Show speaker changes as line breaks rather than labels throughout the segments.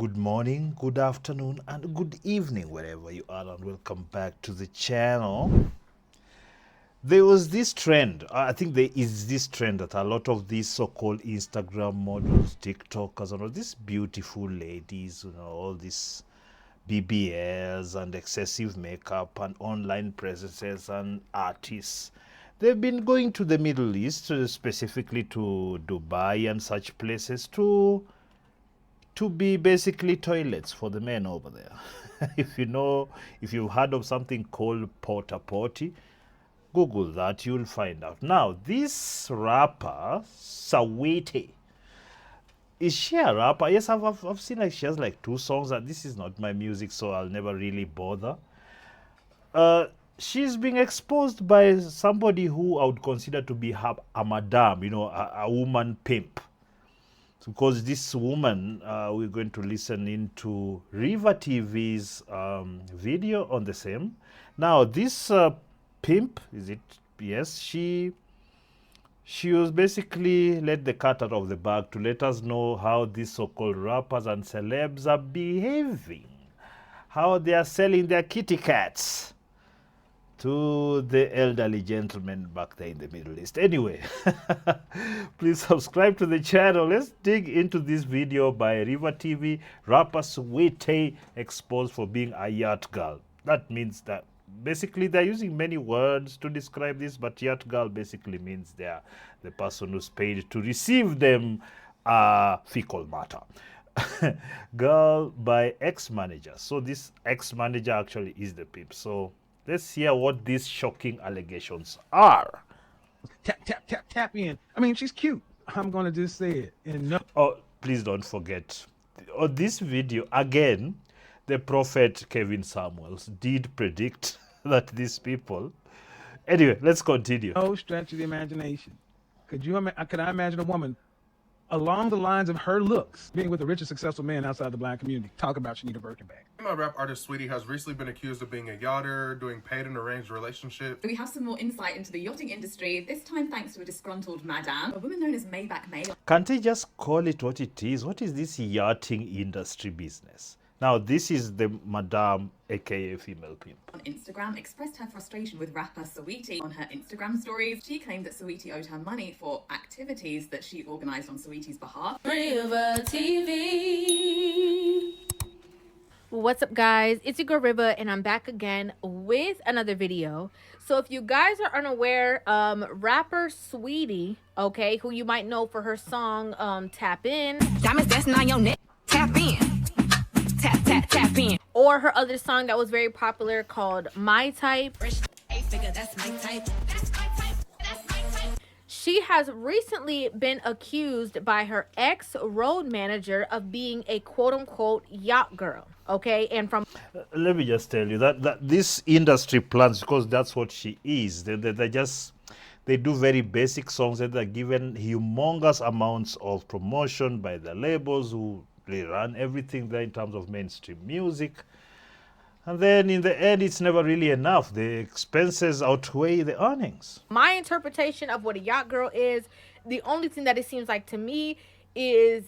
Good morning, good afternoon, and good evening, wherever you are, and welcome back to the channel. There was this trend, I think there is this trend that a lot of these so-called Instagram models, TikTokers, and all these beautiful ladies, all these BBLs and excessive makeup and online presences and artists, they've been going to the Middle East, specifically to Dubai and such places, to be basically toilets for the men over there. If you've heard of something called porta potty, Google that, you'll find out. Now, this rapper, Saweetie, is she a rapper? Yes, I've seen like she has like 2 songs, and this is not my music, so I'll never really bother. She's being exposed by somebody who I would consider to be a madam, a woman pimp. Because this woman, we're going to listen into River TV's video on the same. Now, this pimp, is it? Yes, she was basically let the cat out of the bag to let us know how these so-called rappers and celebs are behaving, how they are selling their kitty cats to the elderly gentlemen back there in the Middle East. Anyway, please subscribe to the channel. Let's dig into this video by River TV. Rapper Saweetie exposed for being a yacht girl. That means that basically they're using many words to describe this, but yacht girl basically means they're the person who's paid to receive them fecal matter. Girl by ex-manager. So this ex-manager actually is the pimp. So let's hear what these shocking allegations are.
Tap in. I mean, she's cute. I'm going to just say it. And no.
Oh, please don't forget. On this video, again, the prophet Kevin Samuels did predict that these people... Anyway, let's continue.
No stretch of the imagination. Could I imagine a woman along the lines of her looks being with a rich and successful man outside the black community? Talk about she need a Birkin bag.
My rap artist Saweetie has recently been accused of being a yachter, doing paid and arranged relationships.
We have some more insight into the yachting industry, this time thanks to a disgruntled madam, a woman known as Maybach Mayy.
Can't they just call it what it is? What is this yachting industry business? Now, this is the madam, aka female pimp.
On Instagram, expressed her frustration with rapper Saweetie. On her Instagram stories, she claimed that Saweetie owed her money for activities that she organised on Saweetie's behalf.
River TV. What's up, guys? It's your girl River, and I'm back again with another video. So if you guys are unaware, rapper Saweetie, okay, who you might know for her song Tap In.
Diamonds dancing on your neck. Tap in. Tap, tap, tap in.
Or her other song that was very popular called My Type.
That's my type. That's my type. That's my type.
She has recently been accused by her ex-road manager of being a quote-unquote yacht girl, okay? And from...
Let me just tell you that this industry plans, because that's what she is. They do very basic songs that are given humongous amounts of promotion by the labels who they run everything there in terms of mainstream music. And then in the end, it's never really enough. The expenses outweigh the earnings.
My interpretation of what a yacht girl is, the only thing that it seems like to me is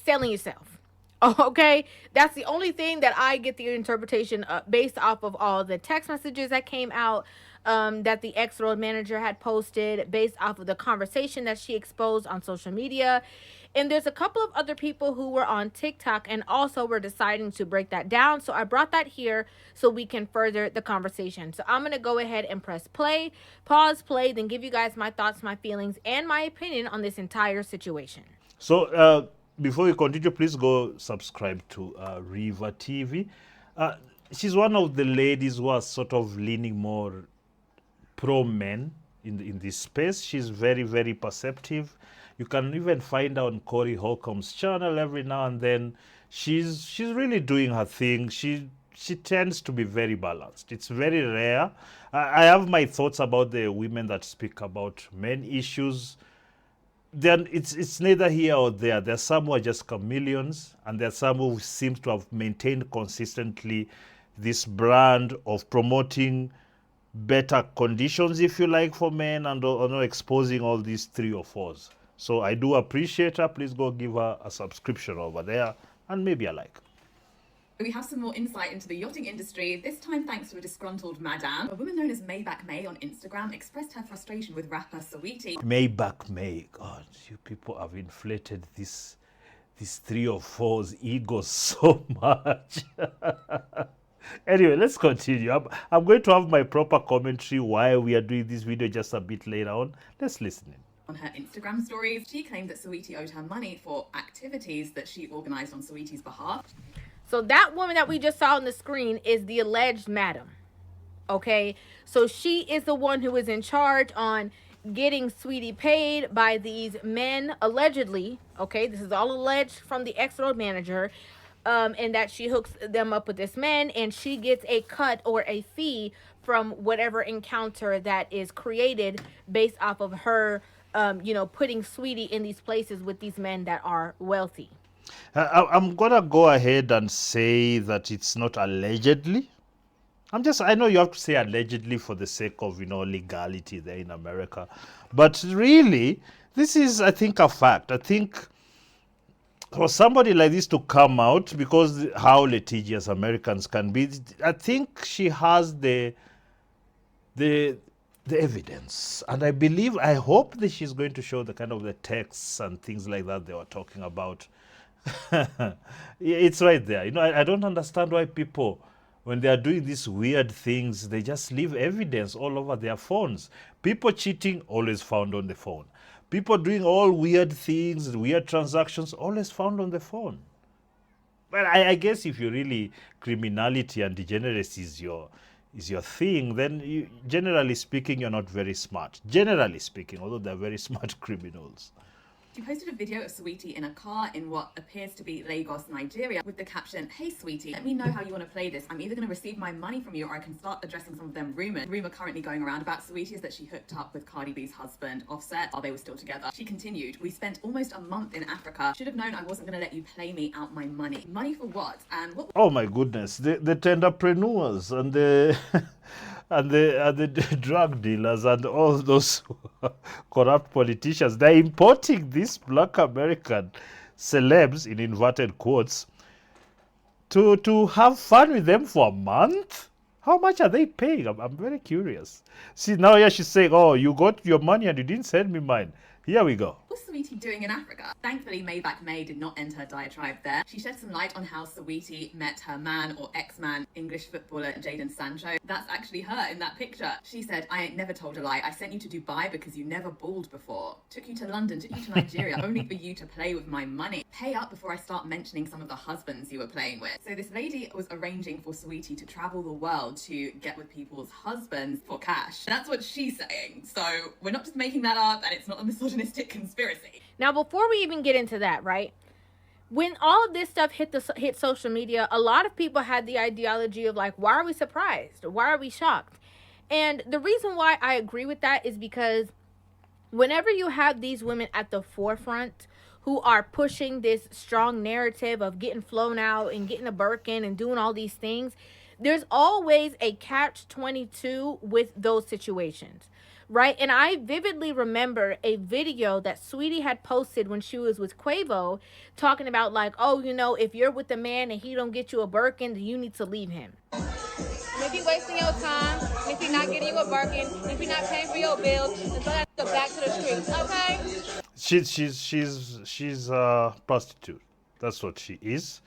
selling yourself. Okay? That's the only thing that I get the interpretation based off of all the text messages that came out that the ex-road manager had posted, based off of the conversation that she exposed on social media. And there's a couple of other people who were on TikTok and also were deciding to break that down. So I brought that here so we can further the conversation. So I'm going to go ahead and press play, pause, play, then give you guys my thoughts, my feelings, and my opinion on this entire situation.
So before we continue, please go subscribe to River TV. She's one of the ladies who are sort of leaning more pro-men in this space. She's very, very perceptive. You can even find her on Corey Holcomb's channel every now and then. She's really doing her thing. She tends to be very balanced. It's very rare. I have my thoughts about the women that speak about men issues. Then it's neither here or there. There are some who are just chameleons, and there are some who seem to have maintained consistently this brand of promoting better conditions, if you like, for men, and exposing all these 3 or 4s. So I do appreciate her. Please go give her a subscription over there and maybe a like.
We have some more insight into the yachting industry, this time thanks to a disgruntled madame. A woman known as Maybach Mayy on Instagram expressed her frustration with rapper Saweetie.
Maybach Mayy. God, you people have inflated these 3 or 4's egos so much. Anyway, let's continue. I'm going to have my proper commentary while we are doing this video just a bit later on. Let's listen in.
On her Instagram stories, she claimed that Saweetie owed her money for activities that she organised on Saweetie's behalf.
So that woman that we just saw on the screen is the alleged madam. Okay, so she is the one who is in charge on getting Saweetie paid by these men, allegedly. Okay, this is all alleged from the ex-road manager, and that she hooks them up with this man, and she gets a cut or a fee from whatever encounter that is created based off of her, putting Saweetie in these places with these men that are wealthy.
I'm gonna go ahead and say that it's not allegedly. I know you have to say allegedly for the sake of, legality there in America. But really, this is, I think, a fact. I think for somebody like this to come out, because how litigious Americans can be, I think she has the evidence. And I hope that she's going to show the kind of the texts and things like that they were talking about. It's right there. I don't understand why people, when they are doing these weird things, they just leave evidence all over their phones. People cheating, always found on the phone. People doing all weird things, weird transactions, always found on the phone. Well, I guess if you really criminality and degeneracy is your thing, then generally speaking, you're not very smart. Generally speaking, although they're very smart criminals.
She posted a video of Saweetie in a car in what appears to be Lagos, Nigeria, with the caption, "Hey Saweetie, let me know how you want to play this. I'm either going to receive my money from you or I can start addressing some of them rumors." The rumor currently going around about Saweetie is that she hooked up with Cardi B's husband, Offset, while they were still together. She continued, "We spent almost a month in Africa. Should have known I wasn't going to let you play me out my money. Money for what? And what?"
Oh my goodness, the entrepreneurs and the and the drug dealers and all those corrupt politicians, they're importing these black American celebs, in inverted quotes, to have fun with them for a month. How much are they paying? I'm very curious. See, now here she's saying, oh, you got your money and you didn't send me mine. Here we go.
What's Saweetie doing in Africa? Thankfully, Maybach Mayy did not end her diatribe there. She shed some light on how Saweetie met her man or ex-man, English footballer Jadon Sancho. That's actually her in that picture. She said, "I ain't never told a lie. I sent you to Dubai because you never balled before. Took you to London, took you to Nigeria, only for you to play with my money. Pay up before I start mentioning some of the husbands you were playing with." So this lady was arranging for Saweetie to travel the world to get with people's husbands for cash. That's what she's saying. So we're not just making that up, and it's not a misogynistic conspiracy.
Now, before we even get into that, right? When all of this stuff hit social media, a lot of people had the ideology of like, why are we surprised? Why are we shocked? And the reason why I agree with that is because whenever you have these women at the forefront who are pushing this strong narrative of getting flown out and getting a Birkin and doing all these things, there's always a catch-22 with those situations. Right? And I vividly remember a video that Saweetie had posted when she was with Quavo talking about like, oh, if you're with a man and he don't get you a Birkin, then you need to leave him.
If you're wasting your time, if you're not getting you a Birkin, if you're not paying for your bills, then so go back to the streets, okay?
She's a prostitute. That's what she is.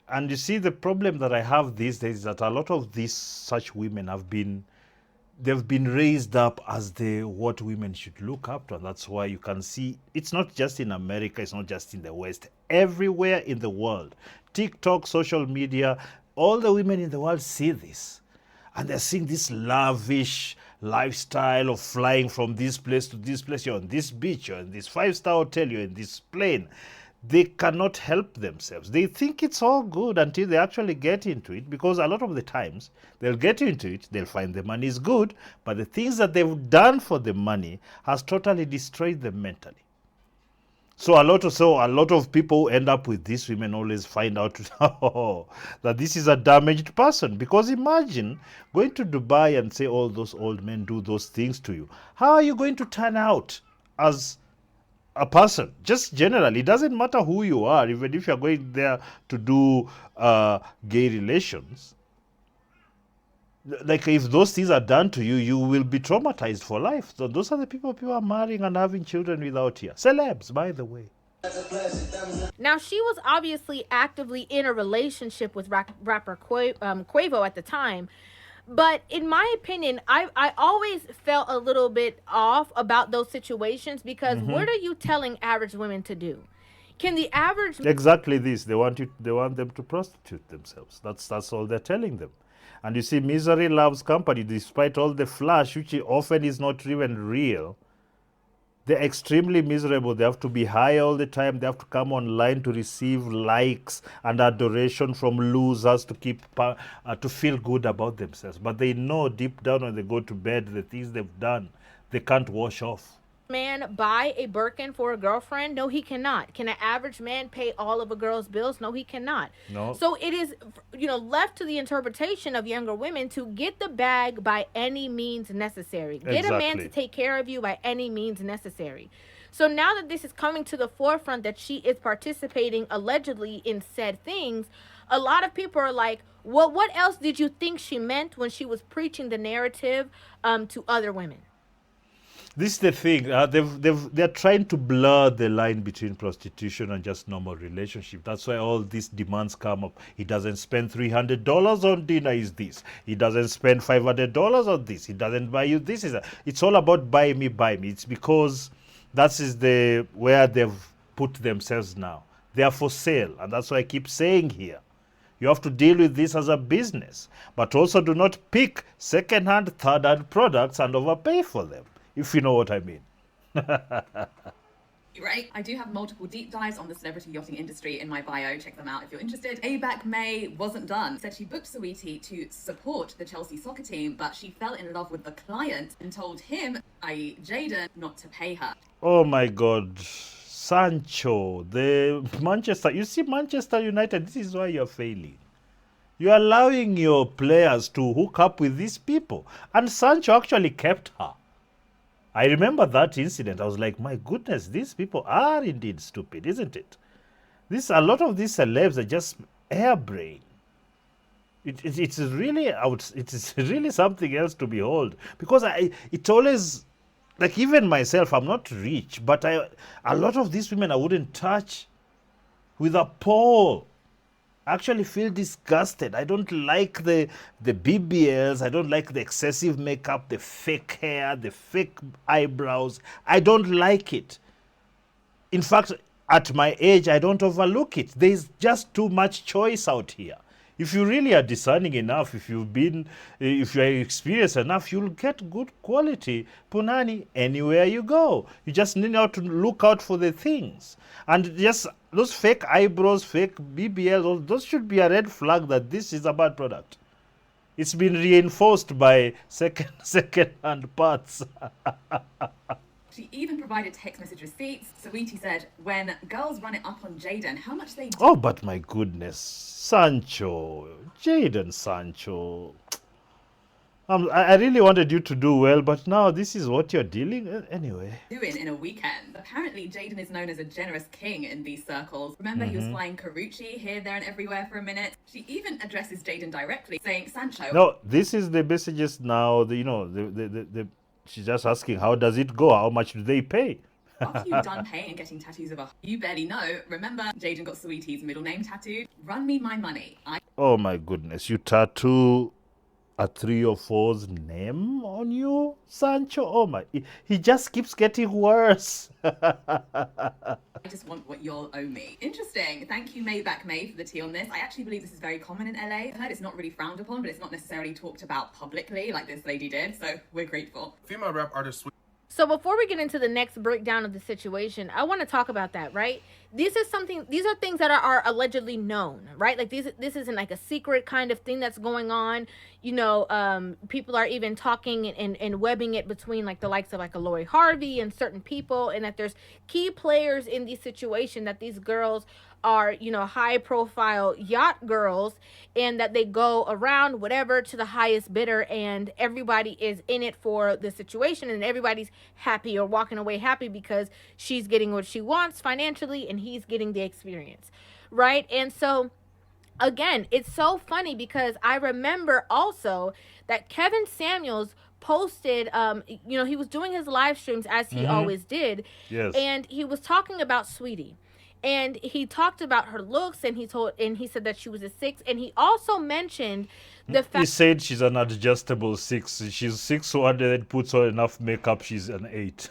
And you see, the problem that I have these days is that a lot of such women they've been raised up as what women should look up to. And that's why you can see it's not just in America, it's not just in the West, everywhere in the world. TikTok, social media, all the women in the world see this. And they're seeing this lavish lifestyle of flying from this place to this place. You're on this beach, you're in this 5-star hotel, you're in this plane. They cannot help themselves. They think it's all good until they actually get into it, because a lot of the times they'll get into it, they'll find the money is good, but the things that they've done for the money has totally destroyed them mentally. So a lot of people who end up with these women always find out that this is a damaged person. Because imagine going to Dubai and say all those old men do those things to you. How are you going to turn out as a person, just generally. It doesn't matter who you are, even if you're going there to do gay relations. Like, if those things are done to you, you will be traumatized for life. So those are the people are marrying and having children without here. Celebs, by the way.
Now, she was obviously actively in a relationship with rapper Quavo at the time. But in my opinion, I always felt a little bit off about those situations because what are you telling average women to do? Can the average
Exactly this. They want them to prostitute themselves. That's all they're telling them. And you see, misery loves company, despite all the flash, which often is not even real. They're extremely miserable. They have to be high all the time. They have to come online to receive likes and adoration from losers to to feel good about themselves. But they know deep down when they go to bed, the things they've done, they can't wash off.
man buy a Birkin for a girlfriend? No, he cannot. Can an average man pay all of a girl's bills? No, he cannot.
No.
So it is, left to the interpretation of younger women to get the bag by any means necessary. Get a man to
Exactly.
take care of you by any means necessary. So now that this is coming to the forefront that she is participating allegedly in said things, a lot of people are like, well, what else did you think she meant when she was preaching the narrative to other women?
This is the thing. They're trying to blur the line between prostitution and just normal relationship. That's why all these demands come up. He doesn't spend $300 on dinner. Is this? He doesn't spend $500 on this. He doesn't buy you this. It's all about buy me, buy me. It's because that is where they've put themselves now. They are for sale, and that's why I keep saying here. You have to deal with this as a business, but also do not pick second-hand, third-hand products and overpay for them, if you know what I mean.
Right? I do have multiple deep dives on the celebrity yachting industry in my bio. Check them out if you're interested. Maybach Mayy wasn't done. Said she booked Saweetie to support the Chelsea soccer team, but she fell in love with the client and told him, i.e. Jadon, not to pay her.
Oh my God. Sancho, you see Manchester United, this is why you're failing. You're allowing your players to hook up with these people. And Sancho actually kept her. I remember that incident. I was like, my goodness, these people are indeed stupid, isn't it? A lot of these celebs are just airbrain. It's really something else to behold. Because it always, like, even myself, I'm not rich, but a lot of these women I wouldn't touch with a pole. I actually feel disgusted. I don't like the BBLs. I don't like the excessive makeup, the fake hair, the fake eyebrows. I don't like it. In fact, at my age, I don't overlook it. There's just too much choice out here. If you really are discerning enough, if you're experienced enough, you'll get good quality punani anywhere you go. You just need to look out for the things. And just those fake eyebrows, fake BBL, those should be a red flag that this is a bad product. It's been reinforced by second-hand parts.
She even provided text message receipts. Saweetie said, when girls run it up on Jadon, how much they do.
Oh, but my goodness. Sancho. Jadon Sancho. I really wanted you to do well, but now this is what you're dealing with. Anyway.
Doing in a weekend. Apparently, Jadon is known as a generous king in these circles. Remember, he was flying Carucci here, there, and everywhere for a minute. She even addresses Jadon directly, saying, Sancho.
No, this is the messages now. She's just asking, how does it go? How much do they pay?
After you've done paying and getting tattoos of a you barely know, remember Jadon got Saweetie's middle name tattooed? Run me my money.
Oh my goodness, you tattoo a 3 or 4's name on you, Sancho? Oh my, he just keeps getting worse.
I just want what you'll owe me. Interesting. Thank you, Maybach Mayy, for the tea on this. I actually believe this is very common in LA. I've heard it's not really frowned upon, but it's not necessarily talked about publicly like this lady did, so we're grateful.
Female rap artist
So before we get into the next breakdown of the situation, I want to talk about that, right? These are things that are allegedly known, right? Like this isn't like a secret kind of thing that's going on. People are even talking and webbing it between like the likes of like a Lori Harvey and certain people, and that there's key players in these situations that these girls are, you know, high profile yacht girls, and that they go around whatever to the highest bidder, and everybody is in it for the situation, and everybody's happy or walking away happy because she's getting what she wants financially and he's getting the experience, right? And so again, it's so funny because I remember also that Kevin Samuels posted, you know, he was doing his live streams as he always did,
Yes.
and he was talking about Saweetie, and he talked about her looks, and he said that she was a 6, and he also mentioned the
He
fact
said she's an adjustable 6. She's 6'1", and then puts on enough makeup, she's an 8.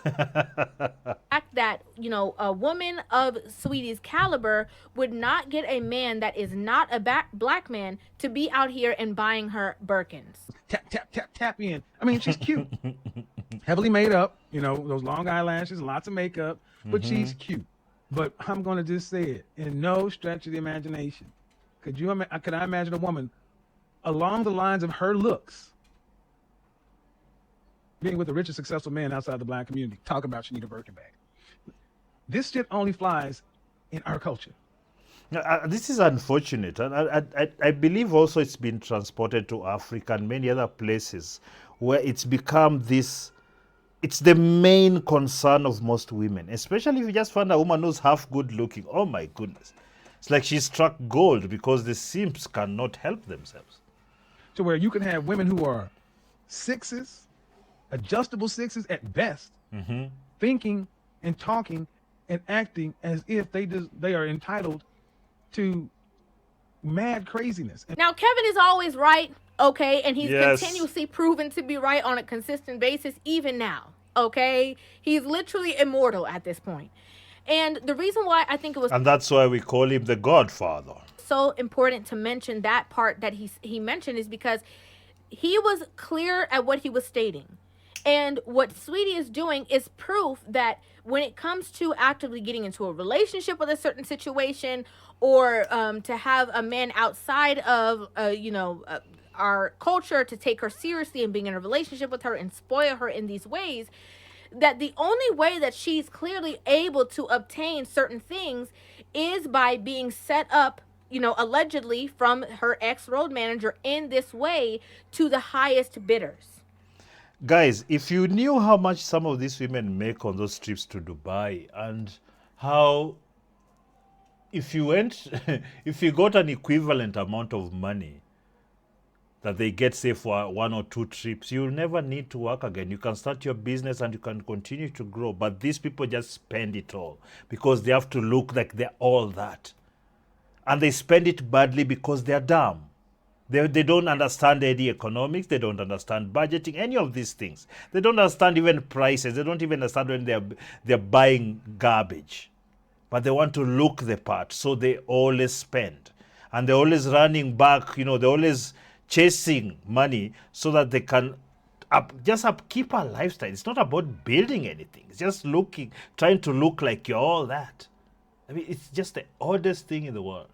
that, you know, a woman of Saweetie's caliber would not get a man that is not a black man to be out here and buying her Birkins.
Tap, tap, tap, tap in. I mean, she's cute. Heavily made up, you know, those long eyelashes, lots of makeup, but she's cute. But I'm going to just say it, in no stretch of the imagination. Could I imagine a woman along the lines of her looks being with a rich and successful man outside the black community? Talk about she need a Birkin bag. This shit only flies in our culture.
This is unfortunate, and I believe also it's been transported to Africa and many other places where it's become this. It's the main concern of most women, especially if you just find a woman who's half good looking. Oh my goodness. It's like she struck gold because the simps cannot help themselves.
To where you can have women who are 6s, adjustable 6s at best, thinking and talking and acting as if they are entitled to mad craziness.
Now, Kevin is always right, okay? And he's
Yes.
continuously proven to be right on a consistent basis, even now, okay? He's literally immortal at this point. And the reason why I think it was
And that's why we call him the Godfather.
so important to mention that part that he mentioned is because he was clear at what he was stating. And what Saweetie is doing is proof that when it comes to actively getting into a relationship with a certain situation, or to have a man outside of, our culture to take her seriously and being in a relationship with her and spoil her in these ways, that the only way that she's clearly able to obtain certain things is by being set up, you know, allegedly from her ex-road manager in this way to the highest bidders.
Guys, if you knew how much some of these women make on those trips to Dubai, and how if you got an equivalent amount of money that they get, say, for 1 or 2 trips, you'll never need to work again. You can start your business and you can continue to grow. But these people just spend it all because they have to look like they're all that. And they spend it badly because they're dumb. They don't understand any economics. They don't understand budgeting, any of these things. They don't understand even prices. They don't even understand when they're buying garbage. But they want to look the part, so they always spend. And they're always running back, they're always chasing money so that they can just upkeep a lifestyle. It's not about building anything. It's just trying to look like you're all that. I mean, it's just the oddest thing in the world.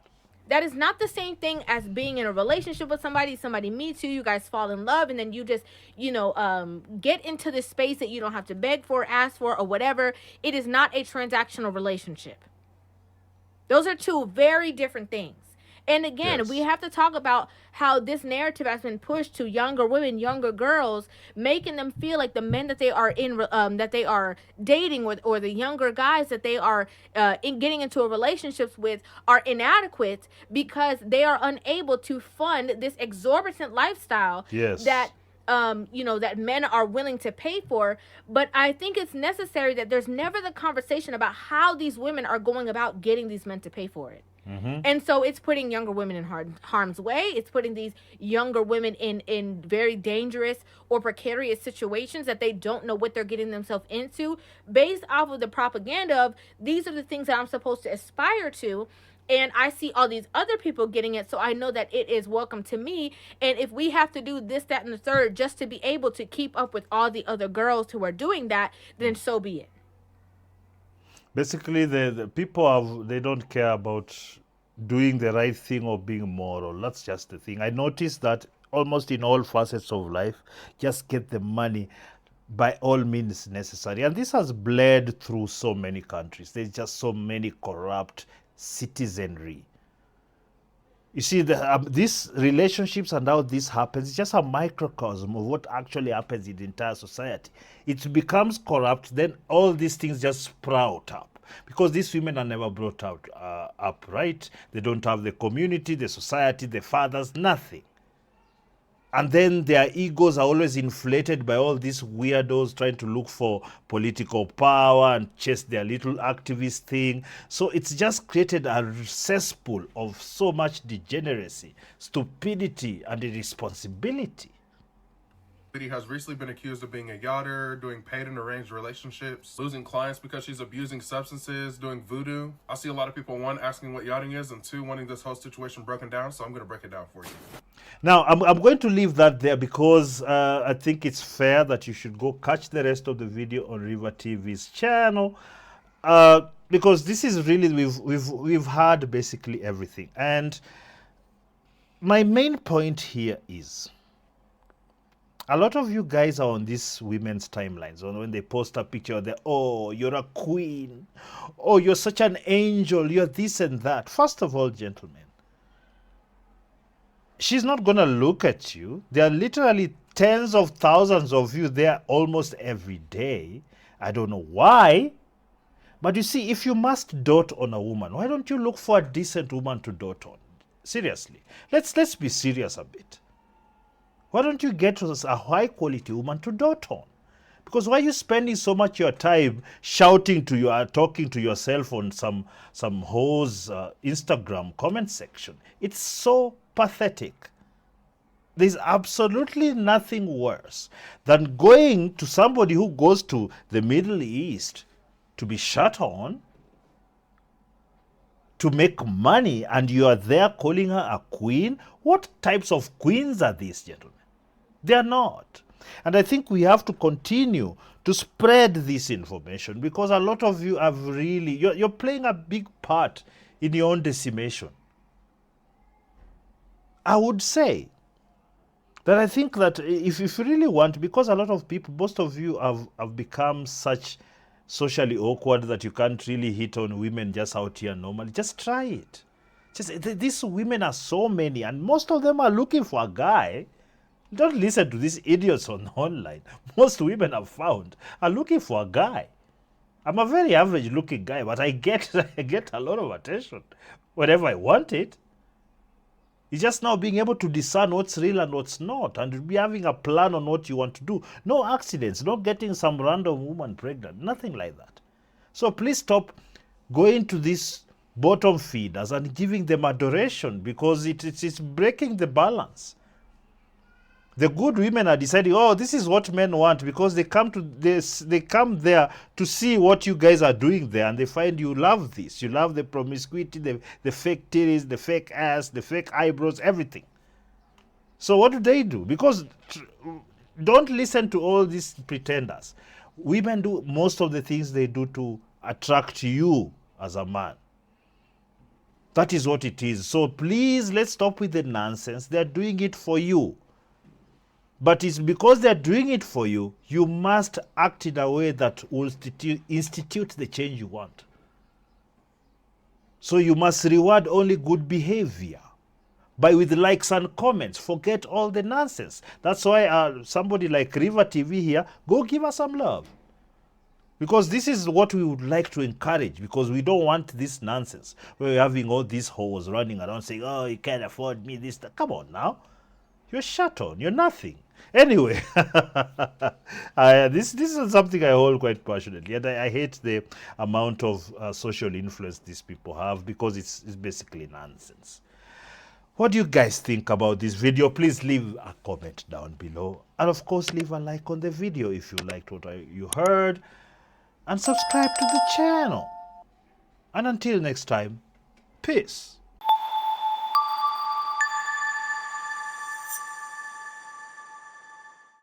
That is not the same thing as being in a relationship with somebody meets you guys fall in love, and then you just, get into this space that you don't have to beg for, ask for, or whatever. It is not a transactional relationship. Those are two very different things. And again,
Yes.
we have to talk about how this narrative has been pushed to younger women, younger girls, making them feel like the men that they are that they are dating with, or the younger guys that they are getting into a relationships with, are inadequate because they are unable to fund this exorbitant lifestyle.
Yes.
That that men are willing to pay for. But I think it's necessary that there's never the conversation about how these women are going about getting these men to pay for it. And so it's putting younger women in harm's way. It's putting these younger women in very dangerous or precarious situations that they don't know what they're getting themselves into, based off of the propaganda of, these are the things that I'm supposed to aspire to. And I see all these other people getting it, so I know that it is welcome to me. And if we have to do this, that, and the third just to be able to keep up with all the other girls who are doing that, then so be it.
Basically, the people they don't care about doing the right thing or being moral. That's just the thing. I noticed that almost in all facets of life, just get the money by all means necessary. And this has bled through so many countries. There's just so many corrupt, citizenry. You see, these relationships and how this happens is just a microcosm of what actually happens in the entire society. It becomes corrupt, then all these things just sprout up. Because these women are never brought up, right? They don't have the community, the society, the fathers, nothing. And then their egos are always inflated by all these weirdos trying to look for political power and chase their little activist thing. So it's just created a cesspool of so much degeneracy, stupidity, and irresponsibility.
Saweetie has recently been accused of being a yachter, doing paid and arranged relationships, losing clients because she's abusing substances, doing voodoo. I see a lot of people, one, asking what yachting is, and two, wanting this whole situation broken down, so I'm going to break it down for you.
Now, I'm going to leave that there because I think it's fair that you should go catch the rest of the video on River TV's channel, because this is really, we've had basically everything. And my main point here is, a lot of you guys are on these women's timelines, and when they post a picture, they're, oh, you're a queen, oh, you're such an angel, you're this and that. First of all, gentlemen, she's not going to look at you. There are literally tens of thousands of you there almost every day. I don't know why. But you see, if you must dote on a woman, why don't you look for a decent woman to dote on? Seriously. Let's be serious a bit. Why don't you get a high quality woman to dote on? Because why are you spending so much of your time shouting to you, talking to yourself on some hoe's Instagram comment section? It's so pathetic. There's absolutely nothing worse than going to somebody who goes to the Middle East to be shut on, to make money, and you are there calling her a queen. What types of queens are these, gentlemen? They are not. And I think we have to continue to spread this information, because a lot of you have really, you're playing a big part in your own decimation. I would say that I think that if you really want, because a lot of people, most of you have become such socially awkward that you can't really hit on women just out here normally, just try it. These women are so many, and most of them are looking for a guy. Don't listen to these idiots online. Most women I've found are looking for a guy. I'm a very average looking guy, but I get a lot of attention whenever I want it. It's just now being able to discern what's real and what's not, and be having a plan on what you want to do. No accidents, not getting some random woman pregnant, nothing like that. So please stop going to these bottom feeders and giving them adoration, because it's breaking the balance. The good women are deciding, oh, this is what men want, because they come there to see what you guys are doing there, and they find you love this. You love the promiscuity, the fake titties, the fake ass, the fake eyebrows, everything. So what do? Because don't listen to all these pretenders. Women do most of the things they do to attract you as a man. That is what it is. So please, let's stop with the nonsense. They're doing it for you. But it's because they're doing it for you, you must act in a way that will institute the change you want. So you must reward only good behavior with likes and comments. Forget all the nonsense. That's why somebody like River TV here, go give us some love. Because this is what we would like to encourage, because we don't want this nonsense. We're having all these hoes running around saying, oh, you can't afford me, this, that. Come on now. You're shut on. You're nothing. Anyway, this is something I hold quite passionately, and I hate the amount of social influence these people have, because it's basically nonsense. What do you guys think about this video? Please leave a comment down below, and of course leave a like on the video if you liked what you heard, and subscribe to the channel. And until next time, peace.